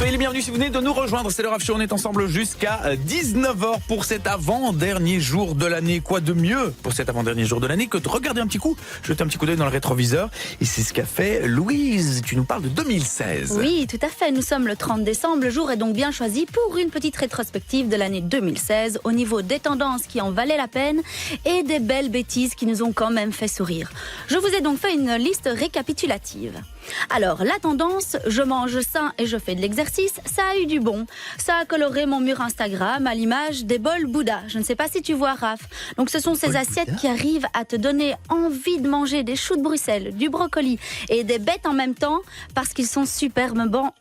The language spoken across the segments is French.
Soyez les bienvenus si vous venez de nous rejoindre. C'est le Raf Show. On est ensemble jusqu'à 19h pour cet avant-dernier jour de l'année. Quoi de mieux pour cet avant-dernier jour de l'année que de regarder un petit coup, jeter un petit coup d'œil dans le rétroviseur. Et c'est ce qu'a fait Louise. Tu nous parles de 2016. Oui, tout à fait. Nous sommes le 30 décembre. Le jour est donc bien choisi pour une petite rétrospective de l'année 2016 au niveau des tendances qui en valaient la peine et des belles bêtises qui nous ont quand même fait sourire. Je vous ai donc fait une liste récapitulative. Alors, la tendance, je mange sain et je fais de l'exercice, ça a eu du bon. Ça a coloré mon mur Instagram à l'image des bols Bouddha. Je ne sais pas si tu vois, Raph. Donc, ce sont ces assiettes qui arrivent à te donner envie de manger des choux de Bruxelles, du brocoli et des bêtes en même temps parce qu'ils sont superbement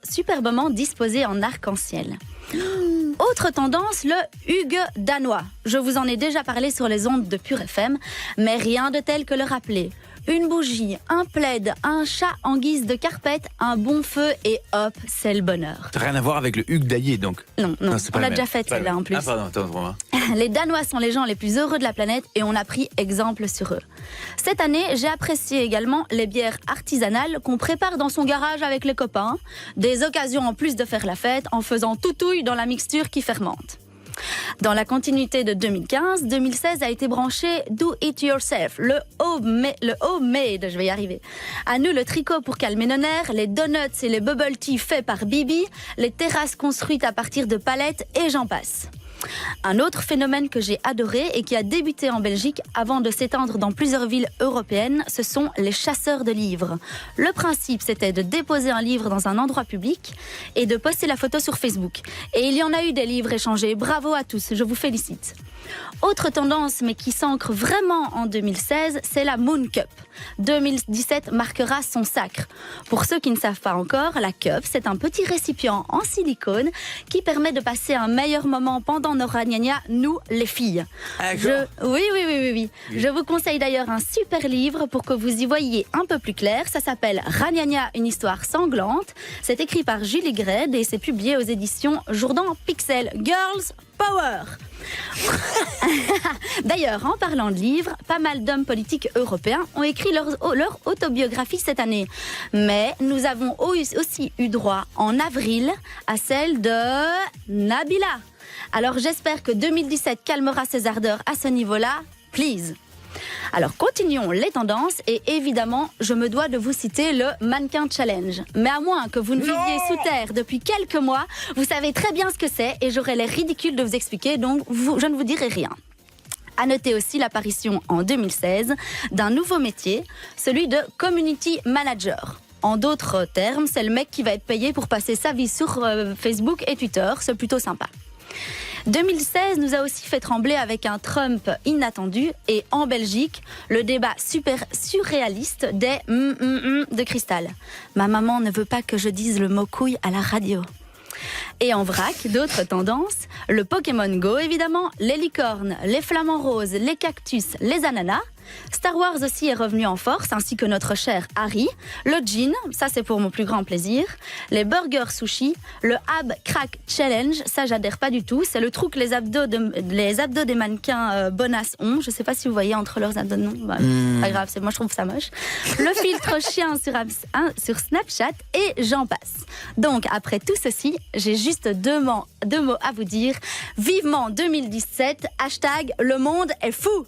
disposés en arc-en-ciel. Autre tendance, le Hugues danois. Je vous en ai déjà parlé sur les ondes de Pure FM, mais rien de tel que le rappeler. Une bougie, un plaid, un chat en guise de carpette, un bon feu et hop, c'est le bonheur. Ça n'a rien à voir avec le Hugues d'Aillé, donc. Non, on l'a déjà fait celle-là en plus. Ah pardon, attends, vraiment. Les Danois sont les gens les plus heureux de la planète et on a pris exemple sur eux. Cette année, j'ai apprécié également les bières artisanales qu'on prépare dans son garage avec les copains. Des occasions en plus de faire la fête en faisant toutouille dans la mixture qui fermente. Dans la continuité de 2015, 2016 a été branché Do It Yourself, le homemade, je vais y arriver. À nous le tricot pour calmer nos nerfs, les donuts et les bubble tea faits par Bibi, les terrasses construites à partir de palettes et j'en passe. Un autre phénomène que j'ai adoré et qui a débuté en Belgique avant de s'étendre dans plusieurs villes européennes, ce sont les chasseurs de livres. Le principe, c'était de déposer un livre dans un endroit public et de poster la photo sur Facebook. Et il y en a eu des livres échangés. Bravo à tous, je vous félicite. Autre tendance, mais qui s'ancre vraiment en 2016, c'est la Moon Cup. 2017 marquera son sacre. Pour ceux qui ne savent pas encore, la Cup, c'est un petit récipient en silicone qui permet de passer un meilleur moment pendant nos ragnagnas, nous, les filles. Oui. Je vous conseille d'ailleurs un super livre pour que vous y voyiez un peu plus clair. Ça s'appelle Ragnagna, une histoire sanglante. C'est écrit par Julie Gred et c'est publié aux éditions Jourdan Pixel. Girls Power! D'ailleurs, en parlant de livres, pas mal d'hommes politiques européens ont écrit leur autobiographie cette année. Mais nous avons aussi eu droit en avril à celle de Nabila. Alors j'espère que 2017 calmera ses ardeurs à ce niveau-là. Please. Alors continuons les tendances et évidemment je me dois de vous citer le mannequin challenge. Mais à moins que vous ne viviez sous terre depuis quelques mois, vous savez très bien ce que c'est et j'aurais l'air ridicule de vous expliquer, donc je ne vous dirai rien. À noter aussi l'apparition en 2016 d'un nouveau métier, celui de community manager. En d'autres termes, c'est le mec qui va être payé pour passer sa vie sur Facebook et Twitter, c'est plutôt sympa. 2016 nous a aussi fait trembler avec un Trump inattendu et en Belgique, le débat super surréaliste des de Cristal. Ma maman ne veut pas que je dise le mot couille à la radio. Et en vrac, d'autres tendances, le Pokémon Go évidemment, les licornes, les flamants roses, les cactus, les ananas. Star Wars aussi est revenu en force, ainsi que notre cher Harry. Le gin, ça c'est pour mon plus grand plaisir. Les burgers sushi, le Ab Crack Challenge, ça j'adhère pas du tout. C'est le trou que les abdos des mannequins bonasses ont. Je sais pas si vous voyez entre leurs abdos, pas grave, moi je trouve ça moche. Le filtre chien sur Snapchat et j'en passe. Donc après tout ceci, j'ai juste deux mots à vous dire. Vivement 2017, hashtag le monde est fou.